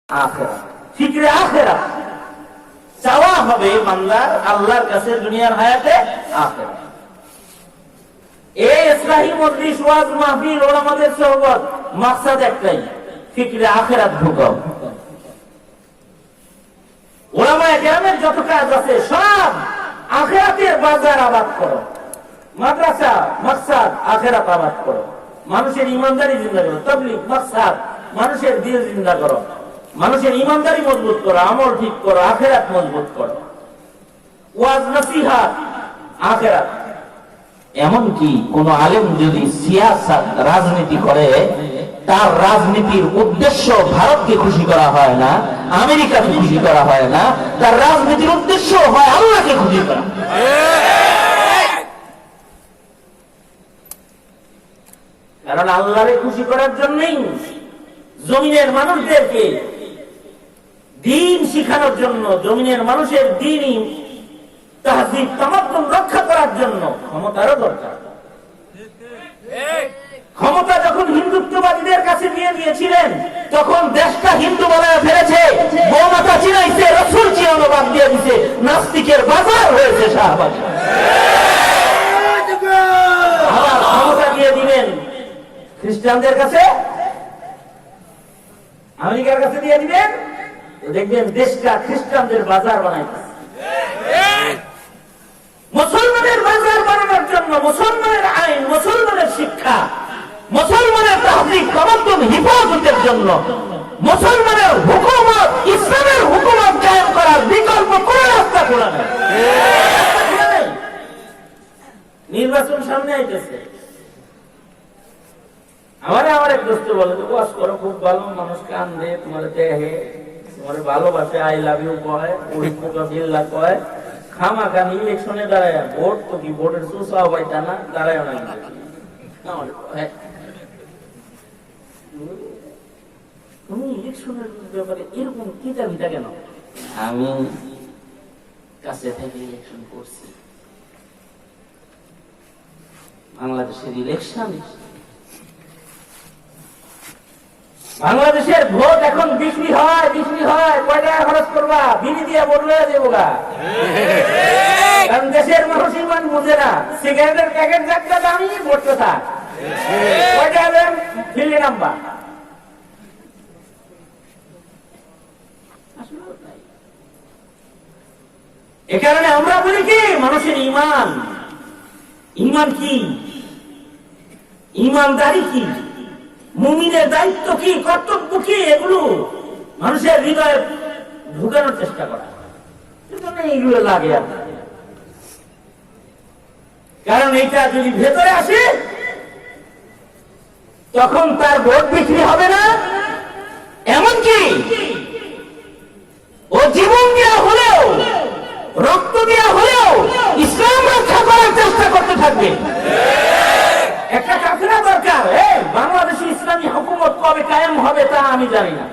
আখিরাত, ফিকরে আখিরাত চাওয়া হবে বান্দার আল্লাহর কাছে দুনিয়ার হায়াতে আখিরাত। এই ইসলাহি মজলিস ওয়াজ মাহফিল ওলামাদের সোহবত মাকসাদ একটাই, ফিকরে আখিরাত ঢুকাও। ওলামায়ে কেরামের যত কাজ আছে সব আখিরাতের বাজার আবাদ করো। মাদ্রাসা মাকসাদ আখিরাত আবাদ করো, মানুষের ইমানদারি জিন্দা করো। তাবলীগ মাকসাদ মানুষের দিল জিন্দা করো, মানুষের ইমানদারি মজবুত করো, আমল ঠিক করো, আখিরাত মজবুত করো। ওয়াজ নসিহত আখিরাত। এমনকি কোন আলেম যদি সিয়াসত রাজনীতি করে, তার রাজনীতির উদ্দেশ্য ভারতকে খুশি করা হয় না, আমেরিকাকে খুশি করা হয় না, তার রাজনীতির উদ্দেশ্য হয় আল্লাহকে খুশি করা। কারণ আল্লাহকে খুশি করার জন্যই জমিনের মানুষদেরকে দ্বীন শিখানোর জন্য, জমিনের মানুষের দ্বীনি তাহজিব তামাদ্দুন রক্ষা করার জন্য ক্ষমতারও দরকার। ক্ষমতা যখন হিন্দুত্ববাদীদের কাছে নিয়ে গিয়েছিলেন, তখন দেশটা হিন্দু বানায় ফেলেছে, গোমাতা চিনাইছে, রসুল চিনানো বাদ দিয়ে দিছে, নাস্তিকের বাজার হয়েছে শাহবাগ। আবার ক্ষমতা দিয়ে দিবেন খ্রিস্টানদের কাছে, আমেরিকার কাছে দিয়ে দিবেন, দেখবেন দেশটা খ্রিস্টানদের বাজার বানাইছে। মুসলমানের বাজার বানানোর জন্য মুসলমানের আইন, মুসলমানের শিক্ষা, মুসলমানের তাহজিব তামাদ্দুন হিফাজতের জন্য মুসলমানের হুকুমত, ইসলামের হুকুমত কায়েম করার বিকল্প কোন রাস্তা খোলা নেই। নির্বাচন সামনে আইতেছে, আমার এক দোস্ত বলে, ওয়াজ করো খুব ভালো, মানুষ কান্দে, তোমার দেহে তোমার ভালোবাসে, আই লাভ ইউ কয়, বিল্লাহ কয়, খামাখানি ইলেকশনে দাঁড়ায়, ভোট তো কি ভোটের সুসাও পাইতা না, দাঁড়ায় না। তুমি ইলেকশনের ব্যাপারে এরকম কি দাবিটা কেন? আমি কাছে থেকে ইলেকশন করছি, বাংলাদেশের ইলেকশন, বাংলাদেশের ভোট এখন বিক্রি হয়, কয় টাকা খরচ করবা, বিলি দিয়া বললে দেবো গা। কারণ দেশের মানুষ ইমান বুঝে না, সিগারেটের প্যাকেট যাত্রা দামি, ভোট কথা কয় টাকা দেন, ফিল্ডে নাম্বা। এ কারণে আমরা বলি কি, মানুষের ইমান, ইমান কি, ইমানদারি কি, মুমিনের দায়িত্ব কি, কর্তব্য কি, এগুলো মানুষের হৃদয়ে ঢুকানোর চেষ্টা করা। এগুলো লাগে, কারণ এইটা যদি ভেতরে আসে তখন তার ভোট বিক্রি হবে না। এমনকি ও জীবন দেওয়া হলেও, রক্ত দেওয়া হলেও ইসলাম রক্ষা করার চেষ্টা করতে থাকবে। একটা কাফেলা দরকার। বাংলাদেশে ইসলামী হুকুমত কবে কায়েম হবে তা আমি জানি না,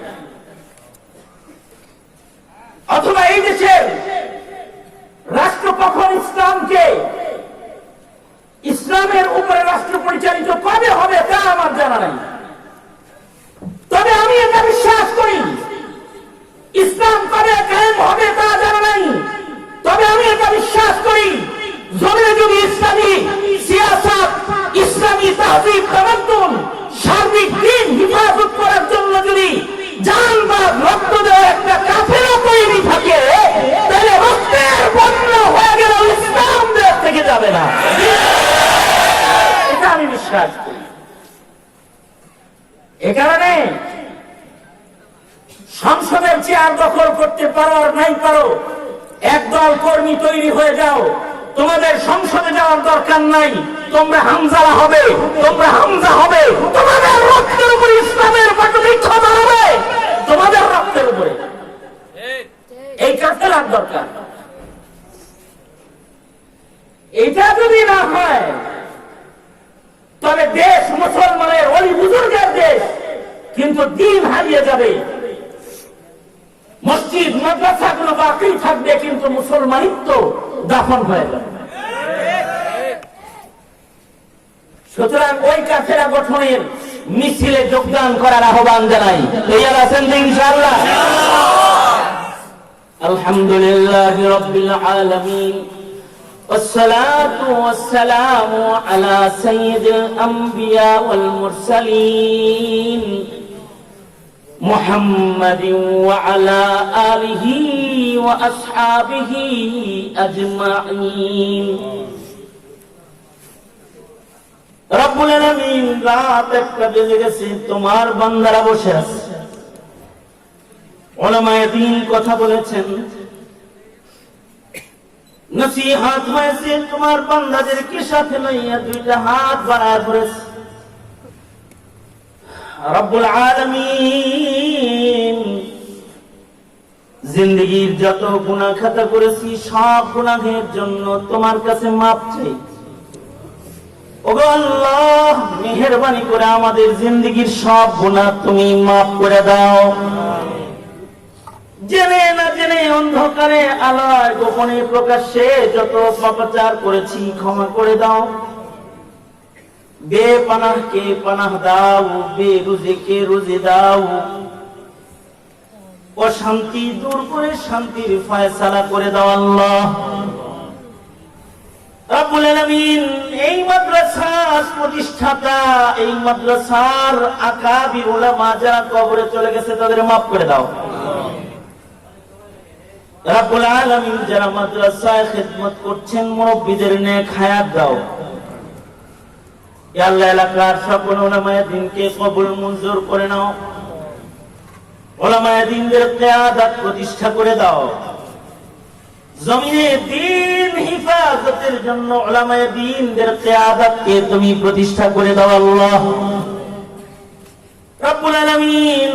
অথবা এই দেশের রাষ্ট্র কখন ইসলামকে, ইসলামের উপরে রাষ্ট্র পরিচালিত কবে হবে তা আমার জানা নাই। তবে আমি এটা বিশ্বাস করি, ইসলাম কবে কায়েম হবে তা জানা নাই। তবে আমি এটা বিশ্বাস করি, জমিনে যদি ইসলামী সিয়াসত, ইসলামী তাহজিব তামাদ্দুন, সার্বিক দ্বীন হিফাজত করার জন্য যদি জান বা রক্ত দেওয়ার একটা কাফেলা তৈরি থাকে, তাহলে রক্তের বন্যা হয়ে গেল, ইসলাম দেশ থেকে যাবে না। এটা আমি বিশ্বাস করি। এ কারণে সংসদের চেয়ার দখল করতে পারো আর নাই পারো, একদল কর্মী তৈরি হয়ে যাও, তোমাদের সংসদে যাওয়ার দরকার নাই, তোমরা হামজালা হবে, তোমরা হামজা হবে, তোমাদের রক্তের উপরে ইসলামের পটবৃক্ষ দাঁড়াবে, তোমাদের রক্তের উপরে। এই কাফেলার দরকার। এটা যদি না হয়, তবে দেশ মুসলমানের ওলি বুজুর্গের দেশ, কিন্তু দ্বীন হারিয়ে যাবে। মসজিদ মাদ্রাসাগুলো বাকি থাকবে, কিন্তু মুসলমানিত্ব দাফন হয়ে যাবে। সুতরাং ওই কাফেলা গঠনের মিছিলে যোগদান করার আহ্বান জানাই। তৈরি আছেন তো ইনশাআল্লাহ? আলহামদুলিল্লাহি রাব্বিল আলামিন والصلاة والسلام على سيد الأنبياء والمرسلين محمد وعلى آله وأصحابه أجمعين রব্বুল আলামিন রাত একটা বেজে গেছে, তোমার বান্দারা বসে আছে। উলামায়ে দ্বীন কথা বলেছেন, নসিহত হয়েছে, তোমার বান্দাদেরকে সাথে লইয়া দুইটা হাত বাড়ায় ধরেছে। রব্বুল আলামিন জিন্দেগীর যত গুনাহ খাতা করেছি সব গুনাহের জন্য তোমার কাছে মাপ চাই। ওগো আল্লাহ, মেহেরবানি করে আমাদের জিন্দেগীর সব গুনাহ তুমি মাফ করে দাও। জেনে না জেনে, অন্ধকারে আলোয় গোপনে প্রকাশ্যে যত পাপাচার করেছি ক্ষমা করে দাও। বেপানাহকে পানাহ দাও, বেরুজিকে রুজি দাও। অশান্তি দূর করে শান্তির ফয়সালা করে দাও আল্লাহ। রব্বুল আলামিন এই মাদ্রাসার প্রতিষ্ঠাতা, এই মাদ্রাসার আকাবির উলামা যারা কবরে চলে গেছে তাদের মাফ করে দাও। রব্বুল আলামিন যারা মাদ্রাসায় খিদমত করছেন মুরব্বিদের নেক হায়াত দাও। ইয়া আল্লাহ, এলাকার সকল উলামায়ে দ্বীনকে কবুল মঞ্জুর করে নাও। উলামায়ে দ্বীনদের কিয়াদত প্রতিষ্ঠা করে দাও। জমিনে দ্বীন হিফাজতের জন্য উলামায়ে দ্বীনদের কিয়াদতকে তুমি প্রতিষ্ঠা করে দাও আল্লাহ। রব্বুল আলামিন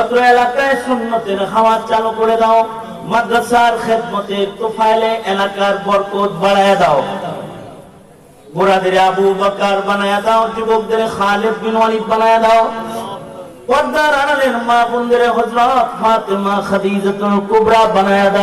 অত্র এলাকায় সুন্নতের হাওয়া চালু করে দাও। মাদ্রাসার খেদমতের তোফাইলে এলাকার বরকত বাড়ায়া দাও। বুড়াদের আবু বকর বানায়া দাও, যুবকদের খালিদ বিন ওয়ালিদ বানায়া দাও। পর্দার আড়ালের মা বোনদের হযরত ফাতেমা খাদিজাতুল কুবরা বানায়া দাও।